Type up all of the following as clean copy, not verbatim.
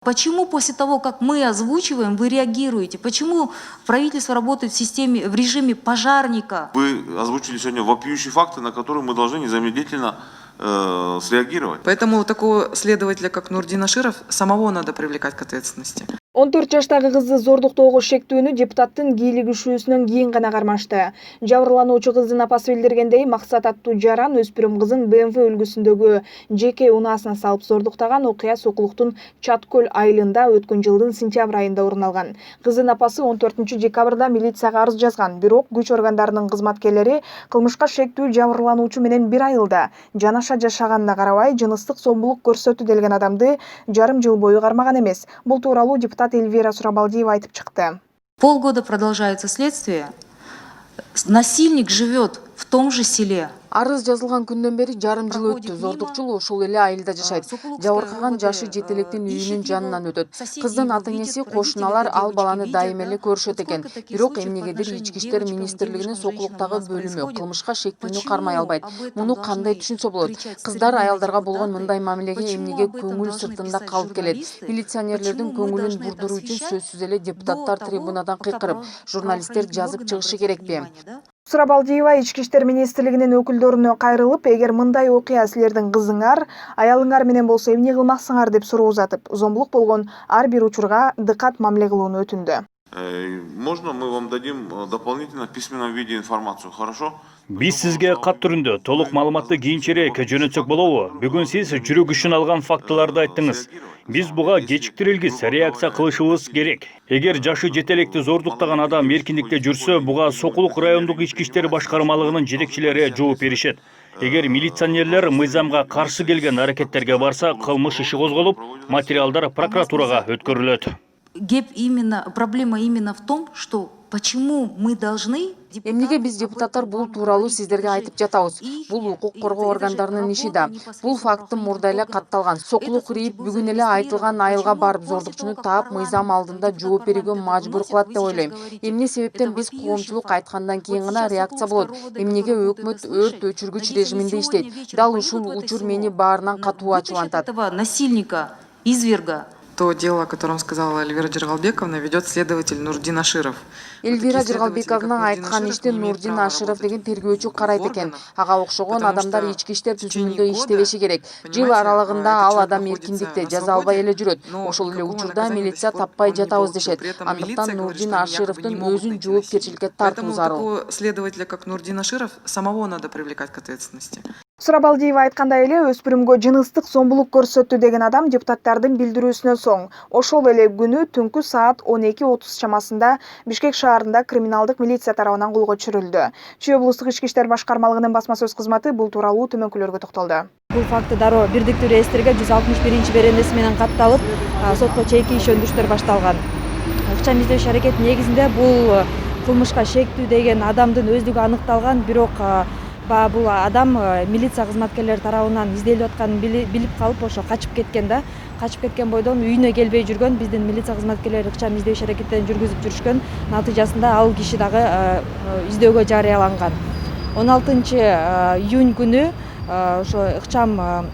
Почему после того, как мы озвучиваем, вы реагируете? Почему правительство работает в режиме пожарника? Вы озвучили сегодня вопиющие факты, на которые мы должны незамедлительно среагировать. Поэтому такого следователя, как Нурдин Аширов, самого надо привлекать к ответственности. 14 жаштагы кызды зордуктоого шектүүнү депутаттын кийлигишүүсүнөн кийин гана кармашты. Жабырлануучу кыздын апасы билдиргендей, Максат аттуу жаран өспүрүм кызын БМВ үлгүсүндөгү жеке унаасына салып зордуктаган окуя Сокулуктун Чаткөл айылында өткөн жылдын сентябрь айында орун алган. Кыздын апасы 14 декабрда милицияга арыз жазган, бирок күч органдарынын кызматкерлери кылмышка шектүү жабырлануучу менен бир айылда жанаша жашаганына карабай, жыныстык зомбулук көрсөтүү делген адамды жарым жыл бою кармаган эмес. Бул тууралуу депутат Эльвира Сурабалдиева айтып чыкты. Полгода продолжается следствие. Насильник живет в том же селе. Арыз жазылган күндөн бери жарым жыл өттү. Зордукчул ошол эле айылда жашайт. Жабыркаган жашы жетелектин үйүнүн жанынан өтөт. Кыздын ата-энеси, кошуналар ал баланы дайым эле көрүшөт экен. Бирок эмнегедир Ички иштер министрлигинин Сокулуктагы бөлүмү кылмышка шектүүнү кармай албайт. Муну кандай түшүнсө болот? Кыздар аялдарга болгон мындай мамилеге эмнеге көңүл сыртында калып келет? Милиционерлердин көңүлүн бурдуруу үчүн сөзсүз эле депутаттар трибунадан кыйкырып, журналисттер жазып чыгышы керекпи? Сурабалдиева Ички иштер министрлигинин өкүлдөрүнө кайрылып, эгер мындай окуя силердин кызыңар, аялыңар менен болсо эмне кылмаксыңар деп суроо узатып, зомбулук болгон ар бир учурга дыкат мамиле кылууну өтүндү. Можно мы вам дадим дополнительно в письменном виде информацию, хорошо? Биз сизге кат түрүндө толук маалыматты кийинчерээк жөнөтсөк болобу? Бүгүн сиз жүрөк ишин алган фактыларды айттыңыз. Биз буга кечиктирилгис реакция кылышыбыз керек. Эгер жашы жетелекти зордуктаган адам эркиндикте жүрсө, буга Сокулук райондук ички иштер башкармалыгынын жетекчилери жооп беришет. Эгер милиционерлер мыйзамга каршы келген аракеттерге барса, кылмыш иши козголуп, материалдар прокуратурага өткөрүлөт. Проблема именно в том, что почему мы должны... Эмнеге биз депутаттар бул тууралуу сиздерге айтып жатабыз. Бул укук коргоо органдарынын иши да. Бул факты мурда эле катталган. Сокулук РИИБ бүгүн эле айтылган айылга барып зордукчуну таап мыйзам алдында жооп берүүгө мажбур кылат деп ойлойм. Эмне себептен биз коомчулук айткандан кийин гана реакция болот? Эмнеге өкмөт өрт өчүргүч режиминде иштейт? Дал ушул учур мени баарынан катуу ачуулантат. Насильника, изверга. То дело, о котором сказала Эльвира Джергалбековна, ведет следователь Нурдин Аширов. Эльвира Джергалбековна айткан ишти Нурдин Аширов деген тергөөчү карайт экен. Ага окшогон адамдар ички иштер түзүмүндө иштебеши керек. Жыл аралыгында ал адам эркиндикте жаза албай эле жүрөт. Ошол эле учурда милиция таппай жатабыз дешет. Андыктан Нурдин Ашировдун өзүн жоопкерчиликке тартуу зарыл. Такого следователя, как Нурдин Аширов, самого надо привлекать к ответственности. Сурабалдиева айткандай эле, өспүрүмгө жыныстык зомбулук көрсөттү деген адам депутаттардын билдирүүсүнөн соң ошол эле күнү түнкү саат 12:30 чамасында Бишкек шаарында криминалдык милиция тарабынан колго түшүрүлдү. Чүй облустук ички иштер башкармалыгынын басма сөз кызматы бул тууралуу төмөнкүлөргө токтолду. Бул факты дароо бирдиктүү реестрге 161 беренеси менен катталып, сотко чейинки ишөндүрүштөр башталган. Ыкчам издөөш аракети негизинде бул кылмышка шектүү деген адамдын өздүгү аныкталган, бирок бул адам милиция кызматкерлери тарабынан изделип атканын билип калып, ошо качып кеткен да. Качып кеткен бойдон үйүнө келбей жүргөн, биздин милиция кызматкерлери ыкчам издөөш аракеттерин жүргүзүп жүрүшкөн. Натыйжасында ал киши дагы издөөгө жарыяланган. 16 июнь күнү ошо ыкчам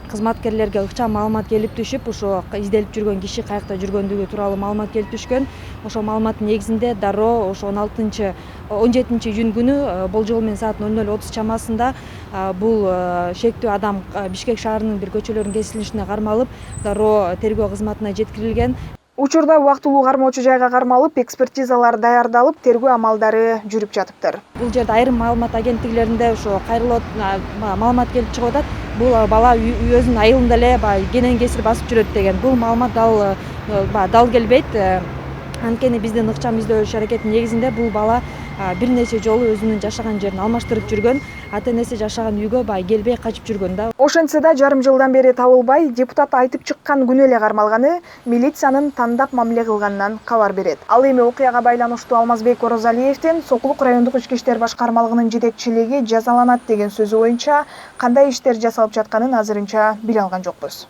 кызматкерлерге ыкчам маалымат келип түшүп, ошо изделип жүргөн киши каякта жүргөндүгү тууралуу маалымат келип түшкөн. Ошо маалыматтын негизинде дароо ошо 17 июнь күнү болжол менен саат 00:30 чамасында бул шектүү адам Бишкек шаарынын бир көчөлөрүнүн кесилишине кармалып, дароо тергөө кызматына жеткирилген. Учурда убактылуу кармоочу жайга кармалып, экспертизалар даярдалып, тергөө амалдары жүрүп жатыптыр. Бул жерде айрым маалымат агенттиклеринде ошо кайрылып маалымат келип чыгып атат. Бул бала өзүнүн айылында эле кенен кесир басып жүрөт деген. Бул маалымат дал келбейт. Анткени биздин ыкчам издөөш аракетинин негизинде бул бала бир нече жолу өзүнүн жашаган жерин алмаштырып жүргөн, ата-энеси жашаган үйгө келбей качып жүргөн да. Ошентсе да жарым жылдан бери табылбай, депутат айтып чыккан күнү эле кармалганы милициянын тандап мамиле кылганынан кабар берет. Ал эми окуяга байланыштуу Алмазбек Орозалиевдин Сокулук райондук ички иштер башкармалыгынын жетекчилиги жазаланат деген сөзү боюнча кандай иштер жасалып жатканын азырынча биле алган жокпуз.